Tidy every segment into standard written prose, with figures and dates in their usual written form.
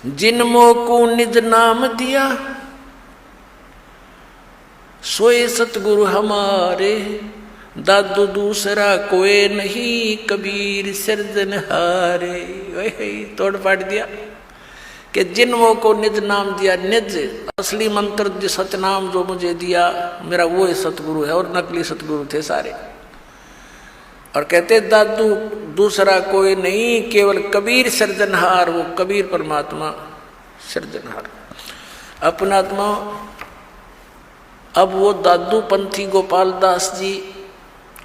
जिनमो को निज नाम दिया सोए सतगुरु हमारे, दादू दूसरा कोई नहीं कबीर सिरजनहारे। वही तोड़ पाट दिया कि जिनमो को निज नाम दिया, निज असली मंत्र जो सतनाम जो मुझे दिया मेरा वो ही सतगुरु है, और नकली सतगुरु थे सारे। और कहते दादू दूसरा कोई नहीं केवल कबीर सृजनहार, वो कबीर परमात्मा सृजनहार अपना आत्मा। अब वो दादू पंथी गोपाल दास जी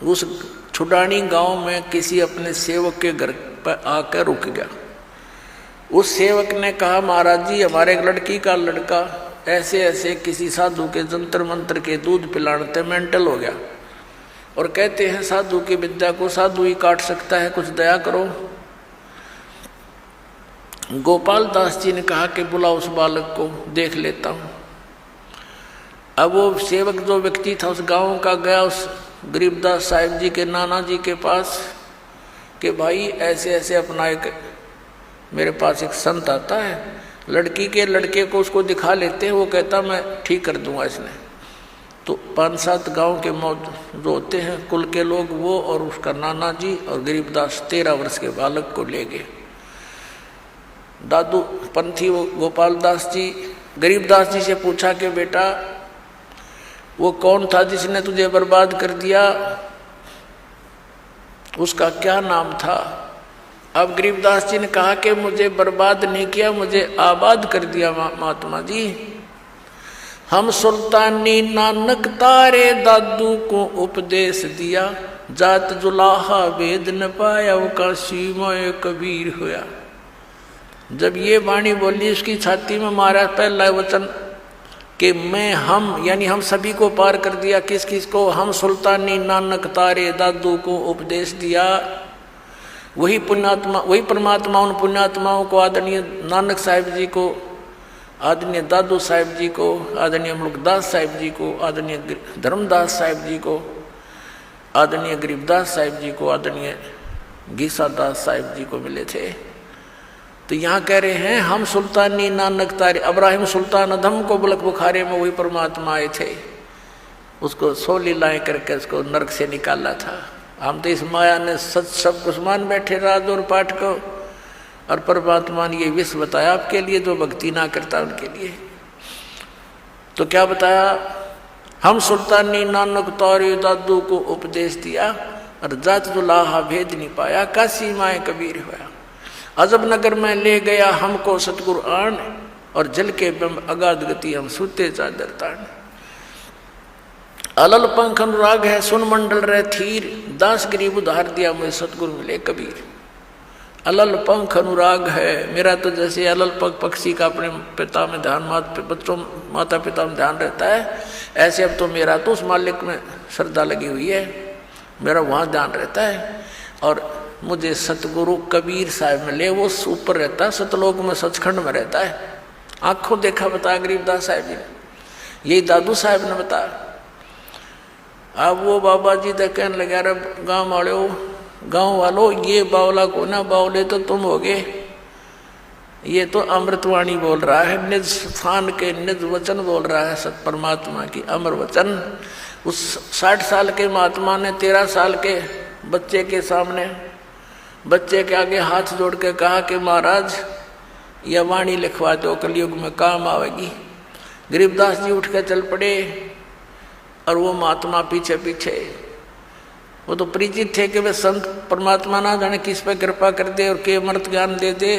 उस छुडानी गांव में किसी अपने सेवक के घर पर आकर रुक गया। उस सेवक ने कहा महाराज जी हमारे एक लड़की का लड़का ऐसे ऐसे किसी साधु के जंतर मंत्र के दूध पिलाने मेंटल हो गया, और कहते हैं साधु की विद्या को साधु ही काट सकता है, कुछ दया करो। गोपाल दास जी ने कहा कि बुला उस बालक को देख लेता हूँ। अब वो सेवक जो व्यक्ति था उस गांव का गया उस गरीबदास साहिब जी के नाना जी के पास कि भाई ऐसे ऐसे अपना एक मेरे पास एक संत आता है, लड़की के लड़के को उसको दिखा लेते हैं, वो कहता मैं ठीक कर दूंगा इसने। तो 5-7 गांव के मौत जो होते हैं कुल के लोग वो और उसका नाना जी और गरीबदास 13 वर्ष के बालक को ले गए। दादू पंथी वो गोपाल दास जी गरीबदास जी से पूछा कि बेटा वो कौन था जिसने तुझे बर्बाद कर दिया, उसका क्या नाम था। अब गरीबदास जी ने कहा कि मुझे बर्बाद नहीं किया, मुझे आबाद कर दिया महात्मा जी। हम सुल्तानी नानक तारे दादू को उपदेश दिया, जात जुलाहा वेद न पाया वो काशी मोए कबीर होया। जब ये वाणी बोली उसकी छाती में मारा पहला वचन कि मैं हम यानी हम सभी को पार कर दिया। किस किस को? हम सुल्तानी नानक तारे दादू को उपदेश दिया। वही पुण्यात्मा वही परमात्मा उन पुण्यात्माओं को आदरणीय नानक साहिब जी को, आदरणीय दादू साहिब जी को, आदरणीय मुल्कदास साहिब जी को, आदरणीय धर्मदास साहिब जी को, आदरणीय गरीबदास साहिब जी को, आदरणीय गीसा दास साहिब जी को मिले थे। तो यहाँ कह रहे हैं हम सुल्तानी नानक तारे, अब्राहिम सुल्तान अधम को बुलक बुखारे में वही परमात्मा आए थे, उसको 100 लीलाएं करके उसको नरक से निकाला था। हम तो इस माया ने सच सब कुछ मान बैठे राज और पाठ को, और परमात्मा ने ये विश्व बताया आपके लिए, जो भक्ति ना करता उनके लिए। तो क्या बताया? हम सुल्तानी नानक तारे दादू को उपदेश दिया, और जात जुलाहा भेद नहीं पाया, काशी माए कबीर होया। अजब नगर में ले गया हमको सतगुरु आन, और जल के बिंब अगाध गति हम सूते चादर तान। अलल पंख अनुराग है सुन मंडल रह थीर, दास गरीब उधार दिया मुझे सतगुरु मिले कबीर। अलल पंख अनुराग है मेरा, तो जैसे अलल पंख पक्षी का अपने पिता में ध्यान, माता पिता में ध्यान रहता है, ऐसे अब तो मेरा तो उस मालिक में श्रद्धा लगी हुई है, मेरा वहाँ ध्यान रहता है। और मुझे सतगुरु कबीर साहब मिले, वो ऊपर रहता है सतलोक में, सचखंड में रहता है। आंखों देखा बताया गरीबदास साहब जी ने, यही दादू साहब ने बताया। अब वो बाबा जी तो कहने लगे अरे गाँव वालों ये बावला को ना बावले तो तुम होगे, ये तो अमृतवाणी बोल रहा है, निज स्थान के निज वचन बोल रहा है, सत परमात्मा की अमर वचन। उस 60 साल के महात्मा ने 13 साल के बच्चे के सामने, बच्चे के आगे हाथ जोड़ के कहा कि महाराज यह वाणी लिखवा दो, कलयुग में काम आवेगी। गरीबदास जी उठ के चल पड़े, और वो महात्मा पीछे पीछे, वो तो परिचित थे कि वे संत परमात्मा ना जाने किस पे कृपा कर दे और के अमृत ज्ञान दे दे,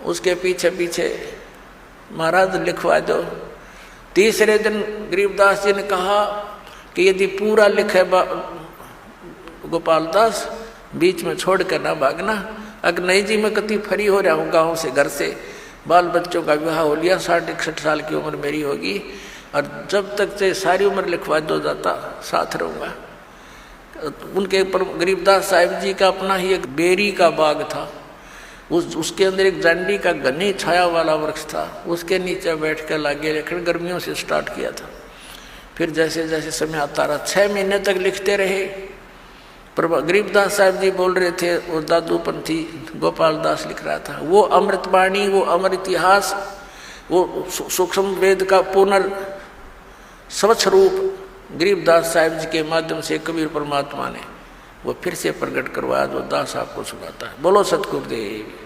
उसके पीछे पीछे महाराज लिखवा दो। तीसरे दिन गरीबदास जी ने कहा कि यदि पूरा लिखे गोपाल दास, बीच में छोड़ कर ना भागना। अगर नहीं जी मैं कति फरी हो रहा हूँ गाँव से, घर से, बाल बच्चों का विवाह हो लिया, 60-61 साल की उम्र मेरी होगी, और जब तक से सारी उम्र लिखवा दो जाता साथ रहूँगा। उनके पर गरीबदास साहिब जी का अपना ही एक बेरी का बाग था, उसके अंदर एक जांडी का घनी छाया वाला वृक्ष था, उसके नीचे बैठ कर लागे लेखन गर्मियों से स्टार्ट किया था। फिर जैसे जैसे समय आता रहा, 6 महीने तक लिखते रहे, गरीबदास साहब जी बोल रहे थे, वो दादूपंथी गोपाल दास लिख रहा था, वो अमृतवाणी, वो अमर इतिहास, वो सूक्ष्म वेद का स्वच्छ रूप गरीबदास साहब जी के माध्यम से कबीर परमात्मा ने वो फिर से प्रकट करवाया, जो दास आपको सुनाता है। बोलो सतगुरुदेव।